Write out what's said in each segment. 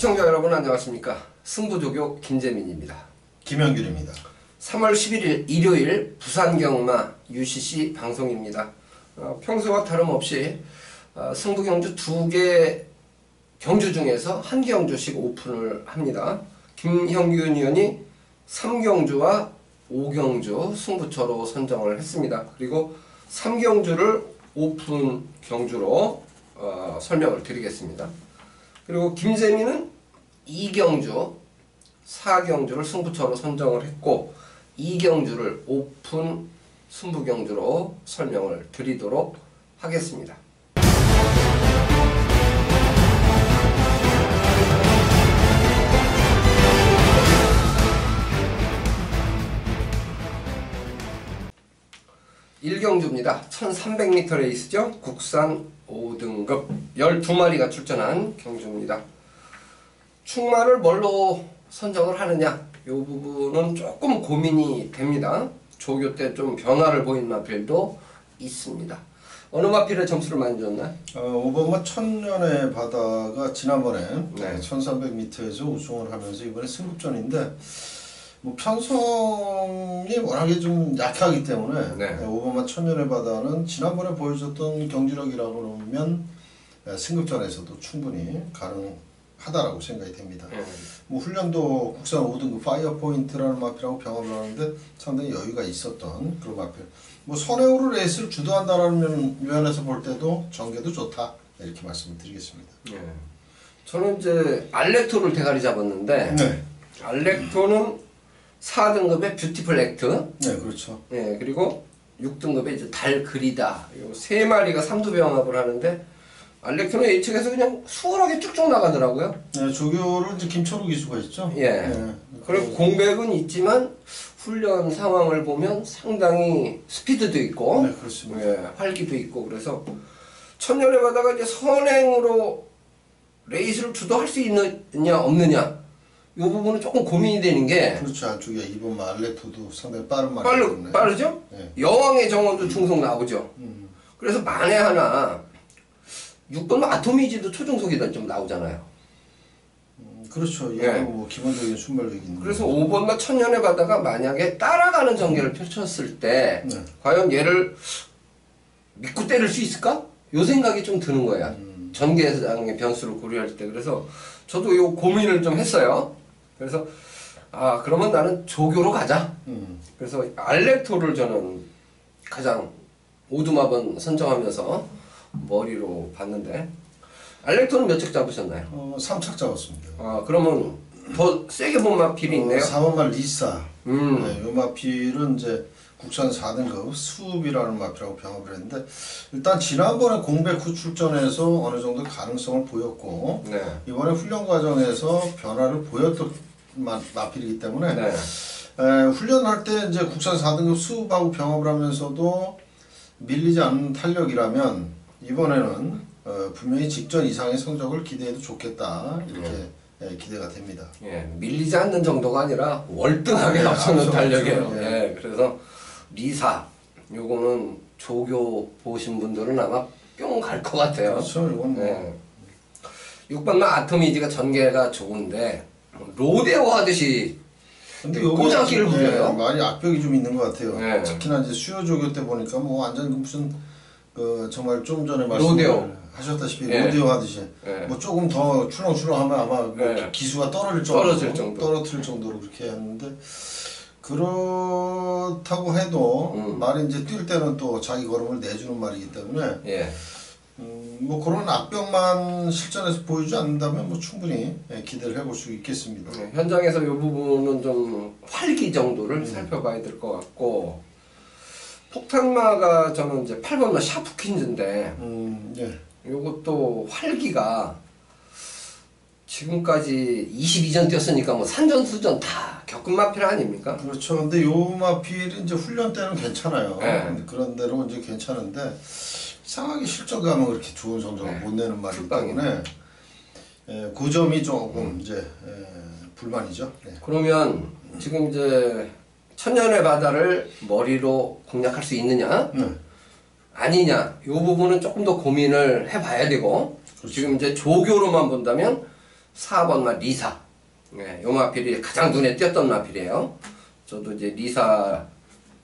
시청자 여러분 안녕하십니까. 승부조교 김재민입니다. 김영균입니다. 3월 11일 일요일 부산경마 UCC 방송입니다. 평소와 다름없이 승부경주 2개 경주 중에서 한 경주씩 오픈을 합니다. 김형균 위원이 3경주와 5경주 승부처로 선정을 했습니다. 그리고 3경주를 오픈 경주로 설명을 드리겠습니다. 그리고 김재민은 2경주, 4경주를 승부처로 선정을 했고 2경주를 오픈 승부경주로 설명을 드리도록 하겠습니다. (1경주입니다) 1300m 레이스죠. 국산 5등급 12마리가 출전한 경주입니다. 충마를 뭘로 선정을 하느냐, 이 부분은 조금 고민이 됩니다. 조교 때 좀 변화를 보인 마필도 있습니다. 어느 마필에 점수를 많이 줬나요? 5번마 천년의 바다가 지난번에 네. 1300m에서 우승을 하면서 이번에 승급전인데 뭐 편성이 워낙에 좀 약하기 때문에 네. 5번마 천년의 바다는 지난번에 보여줬던 경지력이라고 하면 승급전에서도 충분히 가능하다라고 생각이 됩니다. 뭐 훈련도 국산 5등급 파이어 포인트라는 마필하고 병합을 하는데 상당히 여유가 있었던 그런 마필. 뭐 선행으로 레이스를 주도한다라는 면에서 볼 때도 전개도 좋다 이렇게 말씀드리겠습니다. 저는 이제 알렉토를 대가리 잡았는데 네. 알렉토는 4등급의 뷰티풀 액트, 네, 그렇죠. 네, 그리고 6등급의 이제 달 그리다, 요 세 마리가 삼두병합을 하는데 알렉토는 예측에서 그냥 수월하게 쭉쭉 나가더라고요. 네, 조교를 이제 김철우 기수가 있죠. 예. 네. 그리고 공백은 있지만 훈련 상황을 보면 상당히 스피드도 있고, 네, 그렇습니다. 예, 활기도 있고 그래서 천년의 바다가 이제 선행으로 레이스를 주도할 수 있느냐 없느냐, 이 부분은 조금 고민이 되는 게. 그렇죠. 안쪽에 2번 알렉토도 상당히 빠른 말이거든요. 빠르죠? 네. 여왕의 정원도 중속 나오죠. 그래서 만에 하나 6번 아토미지도 초중속이 좀 나오잖아요. 그렇죠. 예. 얘는 뭐 기본적인 순발력이 있는. 그래서 5번마 천년의 바다가 만약에 따라가는 전개를 펼쳤을 때 네. 과연 얘를 믿고 때릴 수 있을까? 요 생각이 좀 드는 거야. 전개상의 변수를 고려할 때. 그래서 저도 요 고민을 좀 했어요. 그래서 그러면 나는 조교로 가자. 그래서 알렉토를 저는 가장 오두마번 선정하면서 머리로 봤는데, 알렉토는 몇 척 잡으셨나요? 3착 잡았습니다. 그러면 더 세게 본 마필이 있네요. 4번말 리사. 네. 이 마필은 이제 국산 4등급 수읍이라는 마필하고 병합을 했는데, 일단 지난번에 공백 후 출전에서 어느 정도 가능성을 보였고, 네. 이번에 훈련 과정에서 변화를 보였던 마필이기 때문에, 네. 훈련할 때 이제 국산 4등급 수읍하고 병합을 하면서도 밀리지 않는 탄력이라면 이번에는 분명히 직전 이상의 성적을 기대해도 좋겠다 이렇게 기대가 됩니다. 예, 밀리지 않는 정도가 아니라 월등하게 앞서는 탄력이에요. 예, 그래서 리사, 요거는 조교 보신 분들은 아마 뿅 갈 것 같아요. 그렇죠, 이건 뭐. 예. 6번만 아토미지가 전개가 좋은데 로데오 하듯이 근데 꼬장기를 부려요. 많이 악벽이 좀 있는 것 같아요. 네. 특히나 이제 수요 조교 때 보니까 뭐 완전 무슨 정말 좀 전에 로데오. 하셨다시피 네. 로데오 하듯이 네. 뭐 조금 더 출렁출렁하면 아마 뭐 네. 기수가 떨어질 정도, 떨어뜨릴 정도로 그렇게 했는데, 그렇다고 해도 말이 이제 뛸 때는 또 자기 걸음을 내주는 말이기 때문에 예. 뭐 그런 악병만 실전에서 보여주지 않는다면 뭐 충분히 기대를 해볼 수 있겠습니다. 현장에서 이 부분은 좀 활기 정도를 살펴봐야 될 것 같고, 폭탄마가 저는 이제 8번마 샤프킨즈인데 예. 요것도 활기가 지금까지 22전 뛰었으니까 뭐 산전수전 다 겪은 마필 아닙니까? 그렇죠. 근데 요 마필이 이제 훈련 때는 괜찮아요. 네. 그런 대로 이제 괜찮은데 이상하게 실전 가면 그렇게 좋은 성적을 못 내는 말이기 때문에 그 점이 조금 이제 불만이죠. 네. 그러면 지금 이제 천년의 바다를 머리로 공략할 수 있느냐 아니냐, 이 부분은 조금 더 고민을 해봐야 되고, 그렇죠. 지금 이제 조교로만 본다면 4번마 리사. 네, 요 마필이 가장 눈에 띄었던 마필이에요. 저도 이제 리사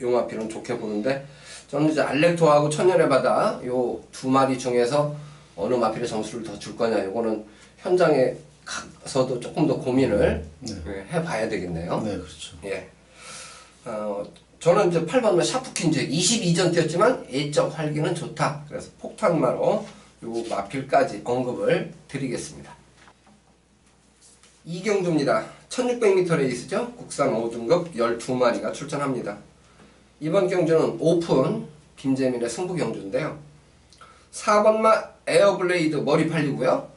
요 마필은 좋게 보는데, 저는 이제 알렉토하고 천년의 바다 요 두 마리 중에서 어느 마필에 점수를 더 줄 거냐, 요거는 현장에 가서도 조금 더 고민을 해봐야 되겠네요. 네, 그렇죠. 예. 저는 이제 8번마 샤프킨즈 22전 뛰었지만 A적 활기는 좋다. 그래서 폭탄마로 요 마필까지 언급을 드리겠습니다. 이경주입니다. 1600m 레이스죠. 국산 5등급 12마리가 출전합니다. 이번 경주는 오픈 빈재민의 승부 경주인데요. 4번마 에어블레이드 머리 팔리고요.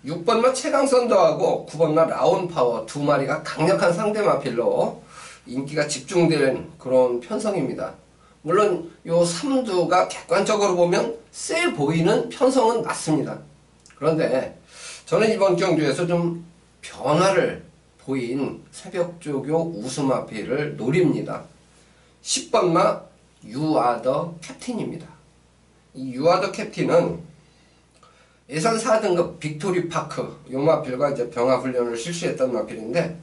6번마 최강선더하고 9번마 라온파워 두 마리가 강력한 상대 마필로 인기가 집중된 그런 편성입니다. 물론 요 3두가 객관적으로 보면 세 보이는 편성은 맞습니다. 그런데 저는 이번 경주에서 좀 변화를 보인 새벽조교 우수마필을 노립니다. 10번마 유아더 캡틴입니다. 이 유아더 캡틴은 예선 4등급 빅토리파크 요 마필과 이제 병합훈련을 실시했던 마필인데,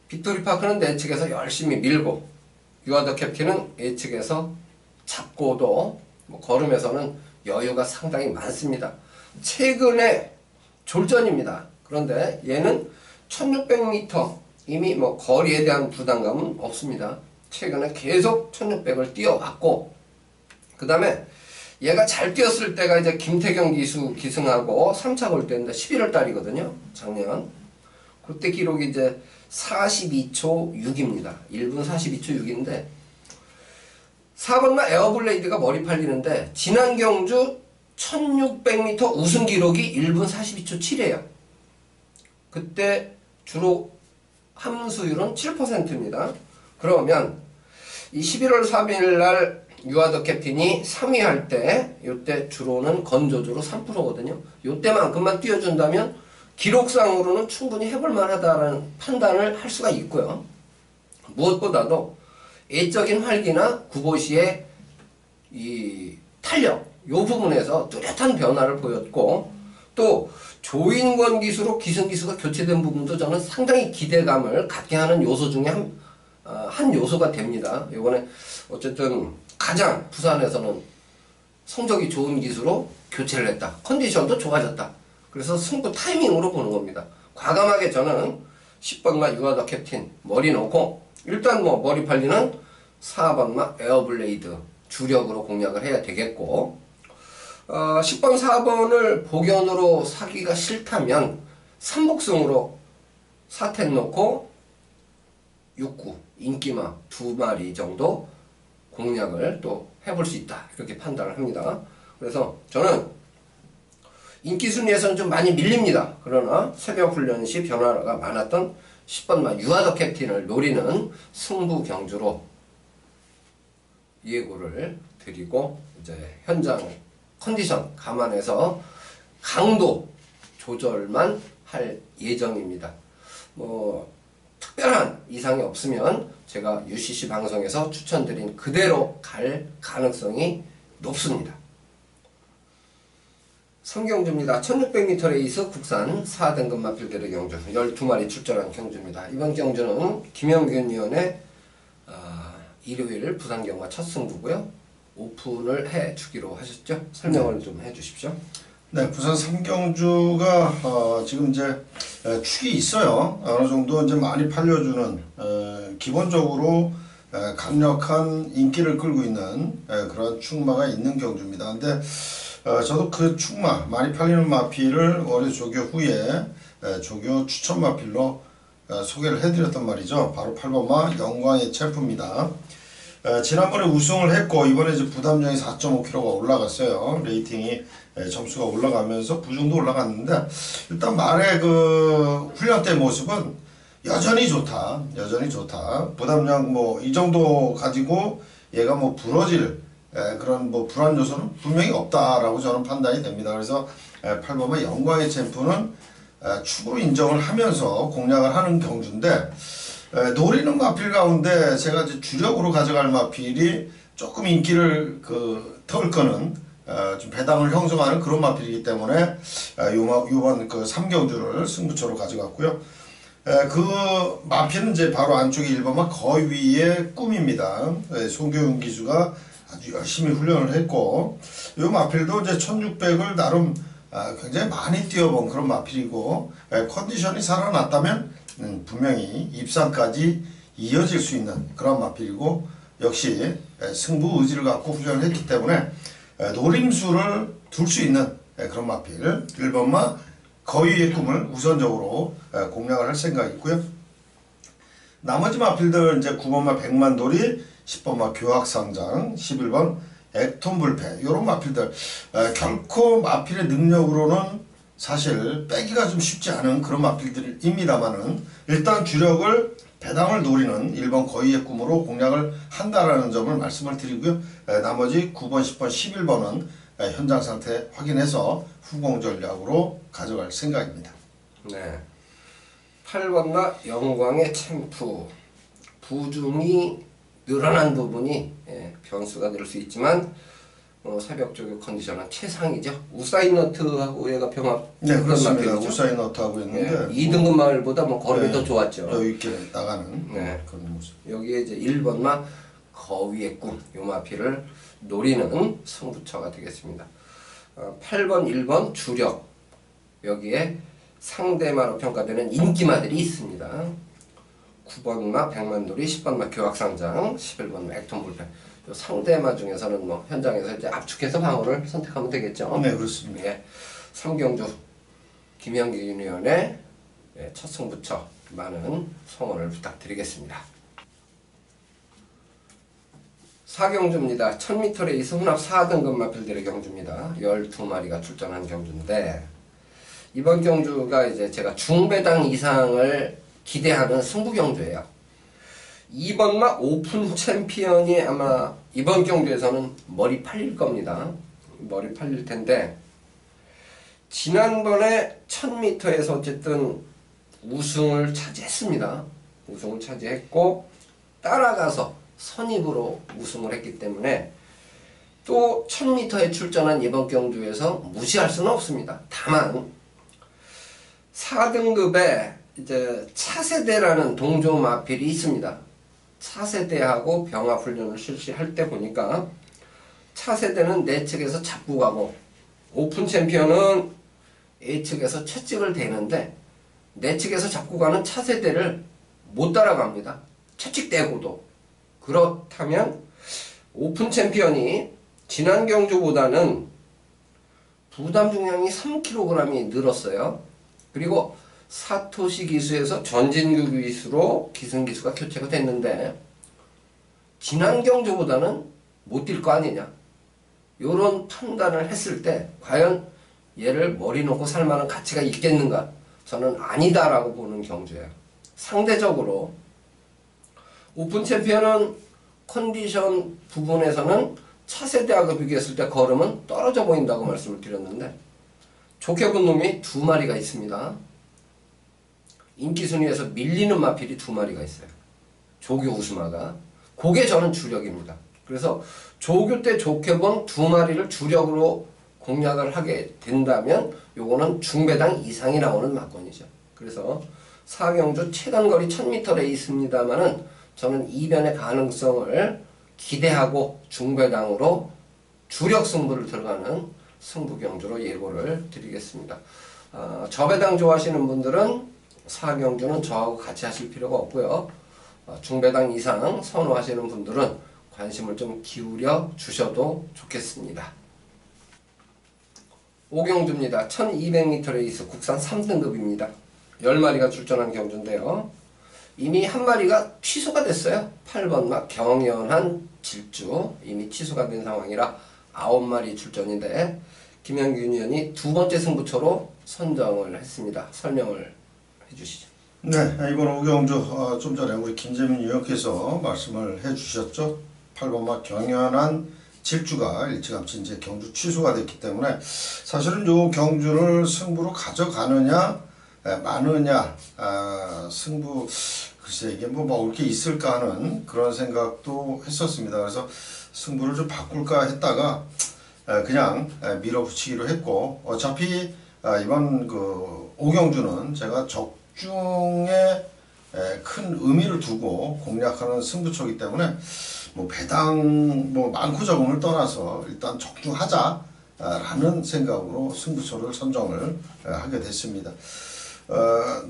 빅토리파크는 내 측에서 열심히 밀고 유아더 캡틴은 예 측에서 잡고도 뭐 걸음에서는 여유가 상당히 많습니다. 최근에 졸전입니다. 그런데 얘는 1600m 이미 뭐 거리에 대한 부담감은 없습니다. 최근에 계속 1600을 뛰어왔고, 그 다음에 얘가 잘 뛰었을 때가 이제 김태경 기수 기승하고 3차 볼 때인데 11월 달이거든요. 작년. 그때 기록이 이제 42초 6입니다. 1분 42초 6인데 4번마 에어블레이드가 머리 팔리는데 지난 경주 1600m 우승 기록이 1분 42초 7이에요. 그때 주로 함수율은 7%입니다. 그러면 이 11월 3일 날 유아더 캡틴이 3위 할 때, 요때 주로는 건조주로 3%거든요. 요때만큼만 뛰어준다면 기록상으로는 충분히 해볼 만하다는 판단을 할 수가 있고요. 무엇보다도 애적인 활기나 구보시의 이 탄력, 요 부분에서 뚜렷한 변화를 보였고, 또 조인권 기수로 기승 기수가 교체된 부분도 저는 상당히 기대감을 갖게 하는 요소 중에 한 요소가 됩니다. 이번에 어쨌든 가장 부산에서는 성적이 좋은 기수로 교체를 했다. 컨디션도 좋아졌다. 그래서 승부 타이밍으로 보는 겁니다. 과감하게 저는 10번마 유아더 캡틴 머리 놓고, 일단 뭐 머리 팔리는 4번마 에어블레이드 주력으로 공략을 해야 되겠고, 10번 4번을 복연으로 사기가 싫다면 삼복승으로 4텐 놓고 6구 인기마 두 마리 정도 공략을 또 해볼 수 있다, 이렇게 판단을 합니다. 그래서 저는 인기 순위에서는 좀 많이 밀립니다. 그러나 새벽 훈련 시 변화가 많았던 10번마 유아더 캡틴을 노리는 승부 경주로 예고를 드리고, 이제 현장 컨디션 감안해서 강도 조절만 할 예정입니다. 뭐 특별한 이상이 없으면 제가 UCC 방송에서 추천드린 그대로 갈 가능성이 높습니다. 성경주입니다. 1600m 레이스 국산 4등급 마필대로 경주 12마리 출전한 경주입니다. 이번 경주는 김영균 위원의 일요일 부산 경마 첫 승부고요. 오픈을 해주기로 하셨죠? 설명을 좀 해주십시오. 네, 부산 삼경주가 지금 이제 축이 있어요. 어느 정도 이제 많이 팔려주는 기본적으로 강력한 인기를 끌고 있는 그런 축마가 있는 경주입니다. 근데 저도 그 축마 많이 팔리는 마필을 올해 조교 후에 조교 추천 마필로 소개를 해드렸단 말이죠. 바로 8번마 영광의 챔프입니다. 지난번에 우승을 했고 이번에 이제 부담량이 4.5kg가 올라갔어요. 레이팅이 점수가 올라가면서 부중도 올라갔는데, 일단 말의 그 훈련 때 모습은 여전히 좋다. 여전히 좋다. 부담량 뭐 이 정도 가지고 얘가 뭐 부러질 그런 뭐 불안 요소는 분명히 없다라고 저는 판단이 됩니다. 그래서 8번의 영광의 챔프는 축으로 인정을 하면서 공략을 하는 경주인데, 노리는 마필 가운데 제가 이제 주력으로 가져갈 마필이 조금 인기를 덜 거는 좀 배당을 형성하는 그런 마필이기 때문에 요번 그 3경주를 승부처로 가져갔고요. 그 마필은 이제 바로 안쪽에 1번마 거의 위에 꿈입니다. 송교훈 기수가 아주 열심히 훈련을 했고, 요 마필도 이제 1600을 나름 굉장히 많이 뛰어본 그런 마필이고, 컨디션이 살아났다면 분명히 입상까지 이어질 수 있는 그런 마필이고, 역시 승부 의지를 갖고 훈련을 했기 때문에 노림수를 둘 수 있는 그런 마필 1번마 거위의 꿈을 우선적으로 공략을 할 생각이고요. 나머지 마필들 이제 9번마 백만돌이, 10번마 교학상장, 11번 액톤불패 이런 마필들 결코 마필의 능력으로는 사실 빼기가 좀 쉽지 않은 그런 마필들입니다만은 일단 주력을 배당을 노리는 1번 거위의 꿈으로 공략을 한다라는 점을 말씀을 드리고요. 나머지 9번, 10번, 11번은 현장 상태 확인해서 후공 전략으로 가져갈 생각입니다. 네. 8번마 영광의 챔프. 부중이 늘어난 부분이 변수가 될 수 있지만 새벽 쪽의 컨디션은 최상이죠. 우사인너트하고 얘가 병합. 네, 그렇습니다. 우사인너트하고 있는데 2등급 마을보다 뭐 걸음이 더 좋았죠. 여유 있게 나가는 그런 모습. 여기에 이제 1번마 거위의 꿈, 요 마필을 노리는 승부처가 되겠습니다. 8번, 1번 주력, 여기에 상대마로 평가되는 인기마들이 있습니다. 9번마 백만돌이, 10번마 교학상장, 11번마 액톤불패. 요 상대마 중에서는 뭐 현장에서 이제 압축해서 방어를 선택하면 되겠죠. 네, 그렇습니다. 예, 3경주 김영기 유니언의 첫 승부처 많은 성원을 부탁드리겠습니다. 4경주입니다. 1000m 레이스 혼합 4등급 마필들의 경주입니다. 12마리가 출전한 경주인데 이번 경주가 이제 제가 중배당 이상을 기대하는 승부 경주예요. 2번마 오픈 챔피언이 아마 이번 경주에서는 머리 팔릴 겁니다. 머리 팔릴 텐데 지난번에 1000m에서 어쨌든 우승을 차지했습니다. 우승을 차지했고 따라가서 선입으로 우승을 했기 때문에 또 1000m에 출전한 이번 경주에서 무시할 수는 없습니다. 다만 4등급에 이제 차세대라는 동조 마필이 있습니다. 차세대하고 병합훈련을 실시할 때 보니까 차세대는 내 측에서 잡고 가고 오픈 챔피언은 A 측에서 채찍을 대는데 내 측에서 잡고 가는 차세대를 못 따라갑니다. 채찍대고도. 그렇다면 오픈 챔피언이 지난 경주보다는 부담 중량이 3kg이 늘었어요. 그리고 사토시 기수에서 전진규 기수로 기승기수가 교체가 됐는데 지난 경주보다는 못 뛸 거 아니냐. 요런 판단을 했을 때 과연 얘를 머리 놓고 살 만한 가치가 있겠는가? 저는 아니다라고 보는 경주예요. 상대적으로 오픈 챔피언은 컨디션 부분에서는 차세대하고 비교했을 때 걸음은 떨어져 보인다고 말씀을 드렸는데 좋게 본 놈이 2마리가 있습니다. 인기 순위에서 밀리는 마필이 2마리가 있어요. 조교 우스마가. 그게 저는 주력입니다. 그래서 조교 때 좋게 본 2마리를 주력으로 공략을 하게 된다면 요거는 중배당 이상이 나오는 막건이죠. 그래서 4경주 최단거리 1000m에 있습니다만은 저는 이변의 가능성을 기대하고 중배당으로 주력 승부를 들어가는 승부경주로 예고를 드리겠습니다. 저배당 좋아하시는 분들은 4경주는 저하고 같이 하실 필요가 없고요. 중배당 이상 선호하시는 분들은 관심을 좀 기울여 주셔도 좋겠습니다. 5경주입니다. 1200m 레이스 국산 3등급입니다. 10마리가 출전한 경주인데요. 이미 한 마리가 취소가 됐어요. 8번마 경연한 질주 이미 취소가 된 상황이라 9마리 출전인데 김영규 유니언이 두 번째 승부처로 선정을 했습니다. 설명을 해주시죠. 네, 이번 5경주 좀 전에 우리 김재민 위원께서 말씀을 해주셨죠. 8번마 경연한 질주가 일찌감치 이제 경주 취소가 됐기 때문에 사실은 요 경주를 승부로 가져가느냐 마느냐 승부 글쎄 이게 뭐 먹을 게 있을까 하는 그런 생각도 했었습니다. 그래서 승부를 좀 바꿀까 했다가 그냥 밀어붙이기로 했고 어차피 이번 그 5경주는 제가 적중에 큰 의미를 두고 공략하는 승부처이기 때문에 뭐 배당 뭐 많고 적음을 떠나서 일단 적중하자라는 생각으로 승부처를 선정을 하게 됐습니다.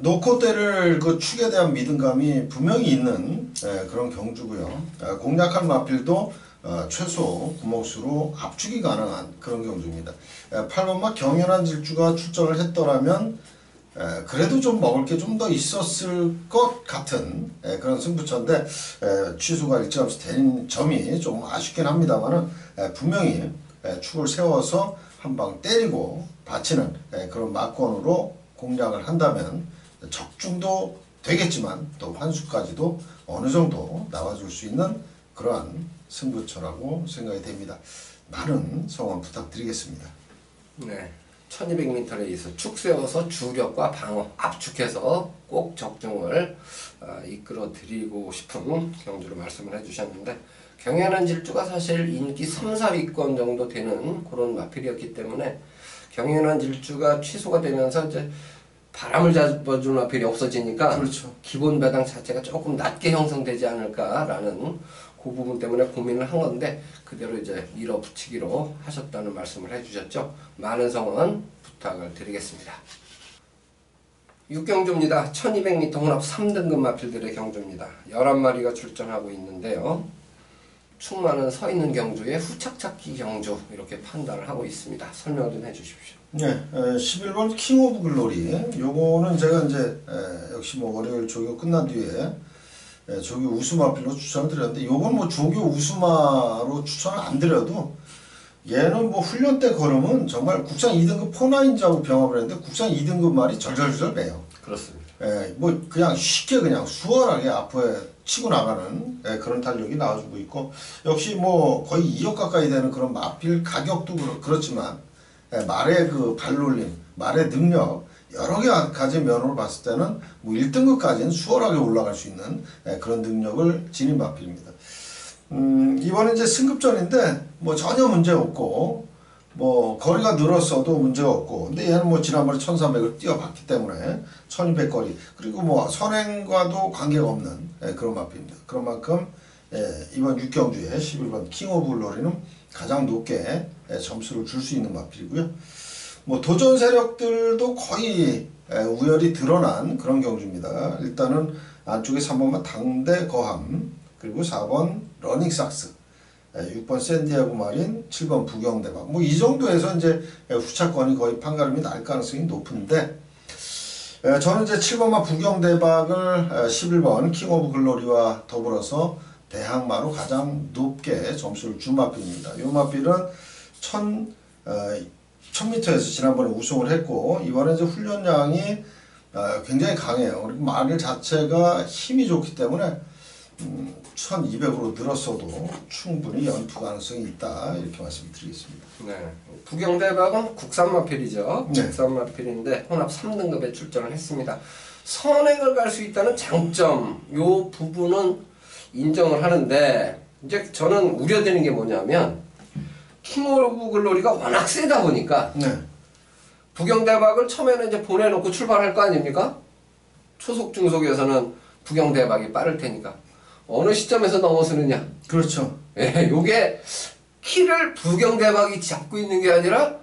놓고 때릴 그 축에 대한 믿음감이 분명히 있는 그런 경주고요. 공략할 마필도 최소 구목수로 압축이 가능한 그런 경주입니다. 8번마 경연한 질주가 출전을 했더라면 그래도 좀 먹을 게 좀 더 있었을 것 같은 그런 승부처인데 취소가 일찌감치 된 점이 좀 아쉽긴 합니다만은 분명히 축을 세워서 한 방 때리고 바치는 그런 막권으로 공략을 한다면 적중도 되겠지만 또 환수까지도 어느 정도 나와줄 수 있는 그러한 승부처라고 생각이 됩니다. 많은 성원 부탁드리겠습니다. 네. 1200m 레이스 축 세워서 주력과 방어 압축해서 꼭 적중을 이끌어 드리고 싶은 경주로 말씀을 해주셨는데 경연한 질주가 사실 인기 3, 4위권 정도 되는 그런 마필이었기 때문에 경연한 질주가 취소가 되면서 이제 바람을 잡아주는 마필이 없어지니까 그렇죠. 기본 배당 자체가 조금 낮게 형성되지 않을까라는 그 부분 때문에 고민을 한 건데 그대로 이제 밀어붙이기로 하셨다는 말씀을 해주셨죠. 많은 성원 부탁을 드리겠습니다. 6경주입니다. 1200m 혼합 3등급 마필들의 경주입니다. 11마리가 출전하고 있는데요. 충만은 서있는 경주에 후착찾기 경주 이렇게 판단을 하고 있습니다. 설명 좀 해주십시오. 네, 11번 킹 오브 글로리 요거는 제가 이제 역시 뭐 월요일 조교 끝난 뒤에 조교 우수마필로 추천을 드렸는데 요건 뭐 조교 우수마로 추천을 안 드려도 얘는 뭐 훈련 때 걸으면 정말 국산 2등급 포나인자하고 병합을 했는데 국산 2등급 말이 절절절 매요. 그렇습니다. 뭐 그냥 쉽게 그냥 수월하게 앞에 치고 나가는 그런 탄력이 나와주고 있고 역시 뭐 거의 2억 가까이 되는 그런 마필 가격도 그렇지만 말의 그 발놀림, 말의 능력 여러 가지 면으로 봤을 때는 뭐 1등급까지는 수월하게 올라갈 수 있는 그런 능력을 지닌 마필입니다. 이번에 이제 승급전인데 뭐 전혀 문제 없고 뭐 거리가 늘었어도 문제가 없고 근데 얘는 뭐 지난번에 1300을 뛰어봤기 때문에 1200 거리 그리고 뭐 선행과도 관계가 없는 그런 마필입니다. 그런 만큼 이번 6경주에 11번 킹 오브 글로리는 가장 높게 점수를 줄 수 있는 마필이고요. 뭐 도전 세력들도 거의 우열이 드러난 그런 경주입니다. 일단은 안쪽에 3번만 당대 거함 그리고 4번 러닝삭스 6번 샌디아고 마린 7번 부경대박 뭐 이 정도에서 이제 후차권이 거의 판가름이 날 가능성이 높은데 저는 이제 7번마 부경대박을 11번 킹 오브 글로리와 더불어서 대항마로 가장 높게 점수를 준 마필입니다. 이 마필은 1000m에서 지난번에 우승을 했고 이번에 이제 훈련량이 굉장히 강해요. 그리고 마릴 자체가 힘이 좋기 때문에 1200으로 늘었어도 충분히 연투 가능성이 있다 이렇게 말씀드리겠습니다. 네, 부경대박은 국산 마필이죠. 네. 국산 마필인데 혼합 3등급에 출전을 했습니다. 선행을 갈 수 있다는 장점 요 부분은 인정을 하는데 이제 저는 우려되는 게 뭐냐면 킹 오브 글로리가 워낙 세다 보니까 네. 부경대박을 처음에는 이제 보내놓고 출발할 거 아닙니까? 초속 중속에서는 부경대박이 빠를 테니까 어느 시점에서 넘어서느냐. 그렇죠. 예, 요게 키를 부경대박이 잡고 있는 게 아니라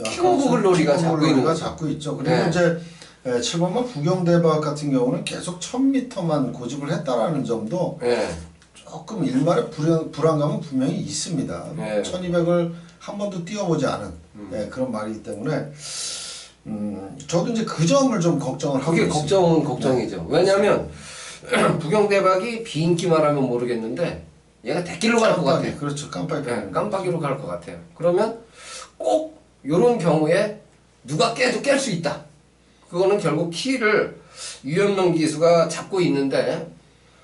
킹 오브 글로리가 잡고 있는 거죠. 잡고 있죠. 그리고 네. 이제 7번만 부경대박 같은 경우는 계속 1000m만 고집을 했다라는 점도 예. 조금 일말의 불안감은 분명히 있습니다. 네. 1200을 한 번도 뛰어보지 않은 그런 말이기 때문에 저도 이제 그 점을 좀 걱정을 하고 그게 있습니다. 걱정이죠. 왜냐하면 부경대박이 비인기만 하면 모르겠는데 얘가 대길로 갈 것 같아요. 그렇죠. 깜빡이. 네, 깜빡이로 갈 것 같아요. 그러면 꼭 이런 경우에 누가 깨도 깰 수 있다. 그거는 결국 키를 유현명 기수가 잡고 있는데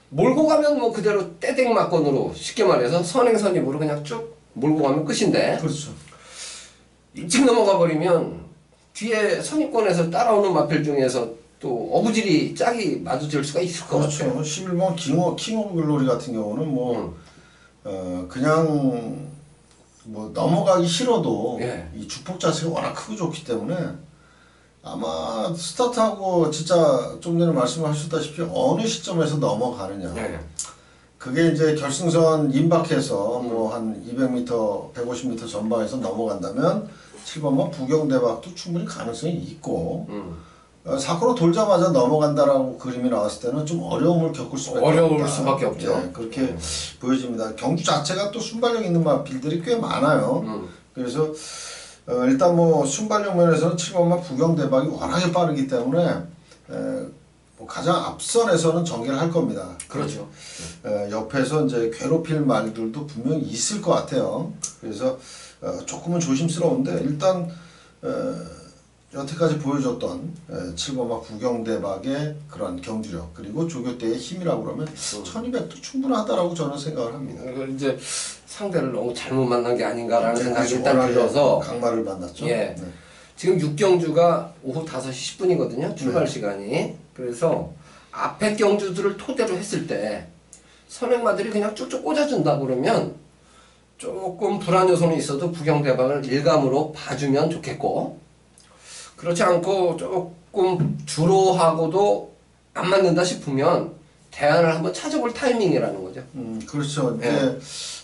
몰고 가면 뭐 그대로 떼댕 막건으로 쉽게 말해서 선행선임으로 그냥 쭉 몰고 가면 끝인데 그렇죠. 일찍 넘어가 버리면 뒤에 선입권에서 따라오는 마필 중에서 또 어부질이 짝이 마주칠 수가 있을 것 그렇죠. 같아요. 11번 킹 오브 글로리 같은 경우는 뭐 그냥 뭐 넘어가기 싫어도 예. 이 주폭 자체가 워낙 크고 좋기 때문에 아마 스타트하고 진짜 좀 전에 말씀하셨다시피 어느 시점에서 넘어가느냐. 예. 그게 이제 결승선 임박해서 뭐 한 200m, 150m 전방에서 넘어간다면 7번만 부경대박도 충분히 가능성이 있고 4코너 돌자마자 넘어간다라고 그림이 나왔을 때는 좀 어려움을 겪을 수밖에 없죠. 네, 그렇게 보여집니다. 경주 자체가 또 순발력 있는 마필들이 꽤 많아요. 그래서 일단 뭐 순발력 면에서는 7번만 부경대박이 워낙에 빠르기 때문에 뭐 가장 앞선에서는 전개를 할 겁니다. 그렇죠. 옆에서 이제 괴롭힐 말들도 분명히 있을 것 같아요. 그래서 조금은 조심스러운데 일단 여태까지 보여줬던 7번막 구경대박의 그런 경주력 그리고 조교대의 힘이라고 그러면 1200도 충분하다라고 저는 생각을 합니다. 이제 상대를 너무 잘못 만난 게 아닌가라는 생각이 그렇죠. 일단 들어서 강마를 만났죠. 예. 네. 지금 6경주가 오후 5시 10분이거든요. 출발 시간이. 그래서 앞에 경주들을 토대로 했을 때 선행마들이 그냥 쭉쭉 꽂아준다 그러면 조금 불안 요소는 있어도 부경대박을 일감으로 봐주면 좋겠고, 그렇지 않고 조금 주로하고도 안 맞는다 싶으면 대안을 한번 찾아볼 타이밍이라는 거죠. 그렇죠. 예. 이제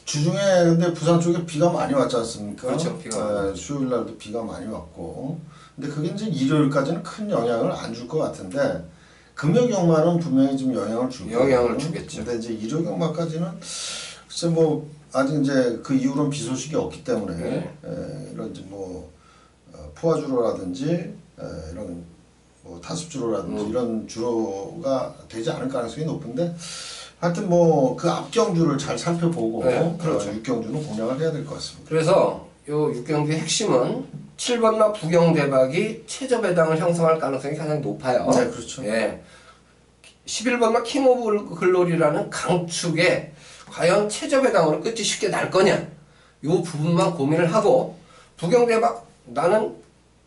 주중에 근데 부산 쪽에 비가 많이 왔지 않습니까? 그렇죠. 비가 수요일 날도 비가 많이 왔고, 근데 그게 이제 일요일까지는 큰 영향을 안 줄 것 같은데 금요 경마는 분명히 좀 영향을 줄 거예요. 영향을 주겠죠. 근데 이제 일요 경마까지는 글쎄 뭐 아직 이제 그 이후로는 비 소식이 없기 때문에 네. 이런 이제 뭐 포화주로라든지 이런 뭐 다습주로라든지 이런 주로가 되지 않을 가능성이 높은데 하여튼 뭐 그 앞경주를 잘 살펴보고 네, 그렇죠. 6경주는 공략을 해야 될 것 같습니다. 그래서 요 6경주의 핵심은 7번마 부경대박이 최저배당을 형성할 가능성이 가장 높아요. 네, 그렇죠. 예. 11번마 킹 오브 글로리라는 강축에 과연 최저배당으로 끝이 쉽게 날 거냐, 요 부분만 고민을 하고 부경대박 나는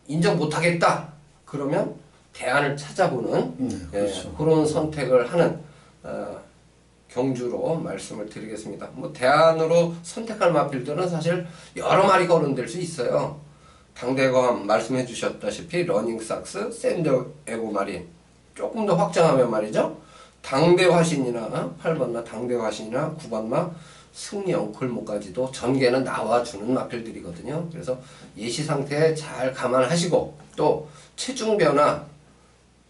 인정 못하겠다 그러면 대안을 찾아보는 그렇죠. 그런 선택을 하는 경주로 말씀을 드리겠습니다. 뭐 대안으로 선택할 마필들은 사실 여러 마리가 거론될 수 있어요. 당대검 말씀해 주셨다시피 러닝삭스, 샌더 에고마린, 조금 더 확장하면 말이죠. 당대화신이나 8번마 당대화신이나 9번마 승리형 골목까지도 전개는 나와주는 마필들이거든요. 그래서 예시 상태에 잘 감안하시고 또 체중 변화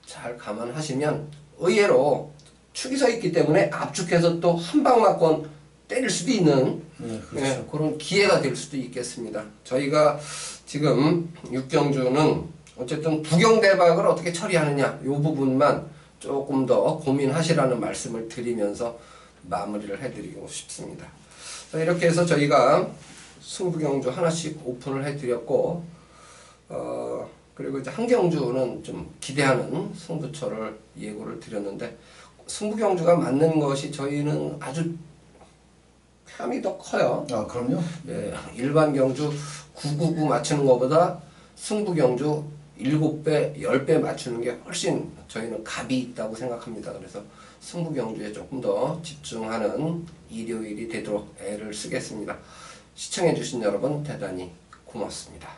잘 감안하시면 의외로 축이 서 있기 때문에 압축해서 또 한 방 맞고 때릴 수도 있는 그렇죠. 예, 그런 기회가 될 수도 있겠습니다. 저희가 지금 6경주는 어쨌든 부경대박을 어떻게 처리하느냐 이 부분만 조금 더 고민하시라는 말씀을 드리면서 마무리를 해드리고 싶습니다. 자, 이렇게 해서 저희가 승부경주 하나씩 오픈을 해드렸고 그리고 이제 한 경주는 좀 기대하는 승부처를 예고를 드렸는데 승부경주가 맞는 것이 저희는 아주 감이 더 커요. 아, 그럼요. 예, 일반 경주 999 맞추는 것보다 승부 경주 7배, 10배 맞추는 게 훨씬 저희는 값이 있다고 생각합니다. 그래서 승부 경주에 조금 더 집중하는 일요일이 되도록 애를 쓰겠습니다. 시청해주신 여러분 대단히 고맙습니다.